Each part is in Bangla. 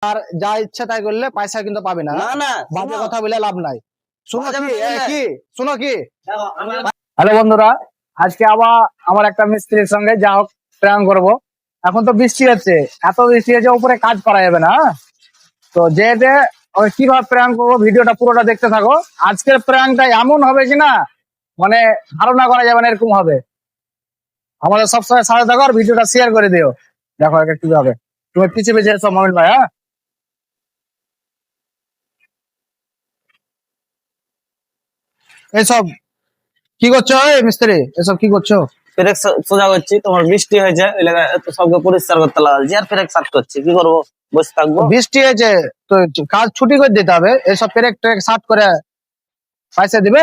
আর যা ইচ্ছা তাই করলে পয়সা কিন্তু পাবে না। না না বাজে শোনো, কথা বলে লাভ নাই। শোনো বাজে কি কথা বলে- কি শোনো কি হ্যালো বন্ধুরা, আজকে আবার আমার একটা মিস্ত্রির সঙ্গে যা হোক প্র্যাঙ্ক করবো। এখন তো বৃষ্টি হচ্ছে, এত বৃষ্টি হচ্ছে, উপরে কাজ করা যাবে না। তো যে কিভাবে প্র্যাঙ্ক করবো ভিডিওটা পুরোটা দেখতে থাকো। আজকের প্র্যাঙ্কটা এমন হবে কিনা মানে ধারণা করা যাবে না, এরকম হবে। আমাদের সবসময় সাথে থাকো আর ভিডিওটা শেয়ার করে দিও। দেখো এটা কিভাবে, তুমি পিছিয়ে পিছিয়ে এসো মমিন ভাই। হ্যাঁ, এসব কি করছো এই মিস্ত্রি? এসব কি করছো? ফেরেক সোজা করছি, তোমার বৃষ্টি হয়েছে ওই লাগা সবকে পরিষ্কার করতে লাগাচ্ছি আর ফেরেক সাফ করছি। কি করবো, বসে থাকবো? বৃষ্টি হয়েছে তো কাজ ছুটি করে দিতে হবে। এসব পেরেক টেরেক সাফ করে পয়সা দিবে?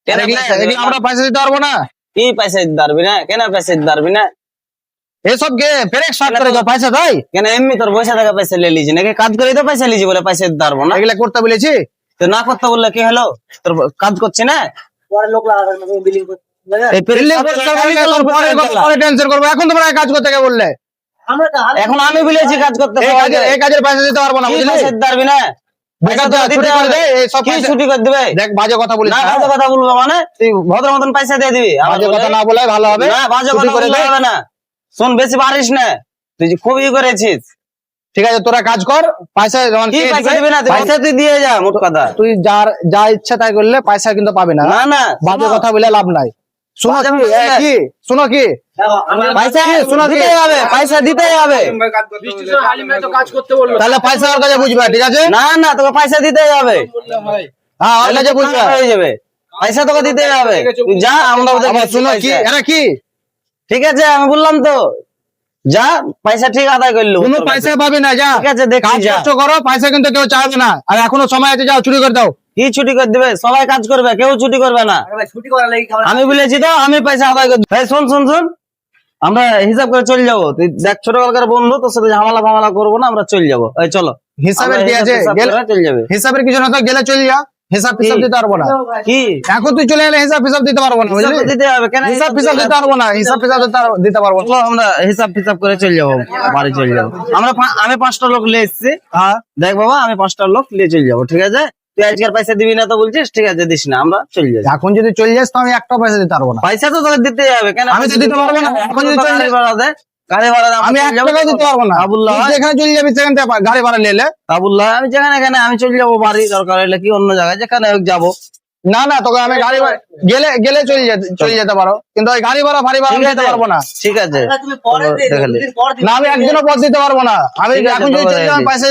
কেন এগুলা- পয়সা দিবে এগুলা না? আমরা পয়সা দিতে পারবো না। কি পয়সা দিতে পারবি না? কেন পয়সা দিতে পারবি না? এসব কে পেরেক সাফ করে কেউ পয়সা দেয়? কেন এমনি তোর বসে থাকা পয়সা নিয়ে লিজি নাকি? কাজ করে তো পয়সা লিজি বলে পয়সা দিতে পারবো না? এগুলা করতে বলেছি? তো না করতে বললে কি হলো? তোর কাজ করছি না এই পেরেক দিল্লি সাফ করতে করে বললে তোর পরে পরে করবো, পরে টেনশন করবো। এখন তোমরা কাজ করতে কে বললে? এখন আমি বলেছি কাজ করতে এই কাজের পয়সা দিতে পারবো না, কি বুঝলি? পয়সা দিতে পারবি না? বেকার পয়সা তো ছুটি দিতে করে হবে। দেয়, এই সব কি পয়সা- ছুটি করে দিবে? দেখ বাজে কথা বলিস না না। বাজে কথা বলবো মানে তুই ভদ্র মতন পয়সা দিয়ে দিবি। আমার বাজে কথা বলে- না বলাই ভালো হবে। না বাজে ছুটি কথা করে বললে দেয়। হবে না। শোন, বেশি পারিস না, তুই যে খুবই করেছিস। ঠিক আছে, তোরা কাজ কর, পয়সা যখন কি কে পয়সা দিবে, দিবি না? তুই পয়সা তুই দিয়ে যা, মোট কথা। তুই যা ইচ্ছা তাই করলে পয়সা কিন্তু পাবে না। না না বাজে শোনো, কথা বলে লাভ নাই। শোনো বাজে কি কথা বলে- কি শোনো কি পয়সা শোনো কি? দিতেই হবে, পয়সা দিতেই হবে। তাহলে পয়সা ওর কাছে বুঝবে, ঠিক আছে? না না তোকে পয়সা দিতেই হবে। হ্যাঁ, ওর কাছে বুঝবে। খারাপ হয়ে যাবে, পয়সা তোকে দিতেই হবে। তুই যা, আমরা ওদের আবার কাছে শোনো কি পয়সা। এরা কি ঠিক আছে আমি বললাম তো, যা পয়সা ঠিক আদায় করলো। কোনো পয়সা পাবে না, যা ঠিক আছে, দেখছি কাজ যা। করছো করো, পয়সা কিন্তু কেউ চাইবে না। আর এখনো সময় আছে, যাও চুরি করে দাও। কি ছুটি করে দিবে? সবাই কাজ করবে, কেউ ছুটি করবে না। আমি বলেছি তো, আমি পয়সা আদায় করে দেব। এই শোন শোন শোন, আমরা হিসাব করে চলে যাবো। তুই দেখ ছোটবেলাকার বন্ধু, তোর সাথে ঝামেলা ফামেলা করবো না, আমরা চলে যাবো। এই চলো, হিসাবের আমরা কি আছে? হিসাব গেলে করে চলে যাবে। হিসাবের কিছু না তো, গেলে চলে যা। হিসাব ফিসাব কি? দিতে পারবো না। কি এখন তুই চলে গেলে হিসাব ফিসাব দিতে পারবো না, হিসাব বুঝলি? তো দিতে হবে, কেন হিসাব ফিসাব দিতে পারবো না, হিসাব ফিসাব দিতে পারবো না। চলো, আমরা হিসাব ফিসাব করে চলে যাবো, বাড়ি চলে যাবো। আমি 5টা লোক নিয়ে এসেছি। হ্যাঁ, দেখ বাবা, আমি 5টা লোক নিয়ে চলে যাবো, ঠিক আছে? তুই আজকের পয়সা দিবি না তো বলছিস, ঠিক আছে দিস না, আমরা চলে যাবো। এখন যদি চলে যাস তো আমি একটা পয়সা দিতে পারবো না। পয়সা তো তোকে দিতেই হবে, কেন? আমি তো দিতে পারবো না। এখন যদি চলে গাড়ি যাস- ভাড়া দে, গাড়ি ভাড়া দে, আমি আমরা এক চলে যাবো। টাকাও দিতে পারবো না। আবুল্লাহ তুই যেখানে চলে যাবি সেখান থেকে গাড়ি ভাড়া নিলে। আবুল্লাহ, আমি যেখানে এখানে আমি চলে যাবো বাড়ি, দরকার হলে কি অন্য জায়গায় যেখানে হোক যাবো। না না, তোকে আমি গাড়ি ভাড়া গেলে চলে যেতে পারো, কিন্তু ওই গাড়ি ভাড়া ভাড়ি ভাড়া ঠিক দিতে আছে, পারবো না। ঠিক আছে। না, আমি একদিনও পথ দিতে পারবো না। আমি ঠিক আছে, এখন যদি তবে চলে যাই, আমি পয়সা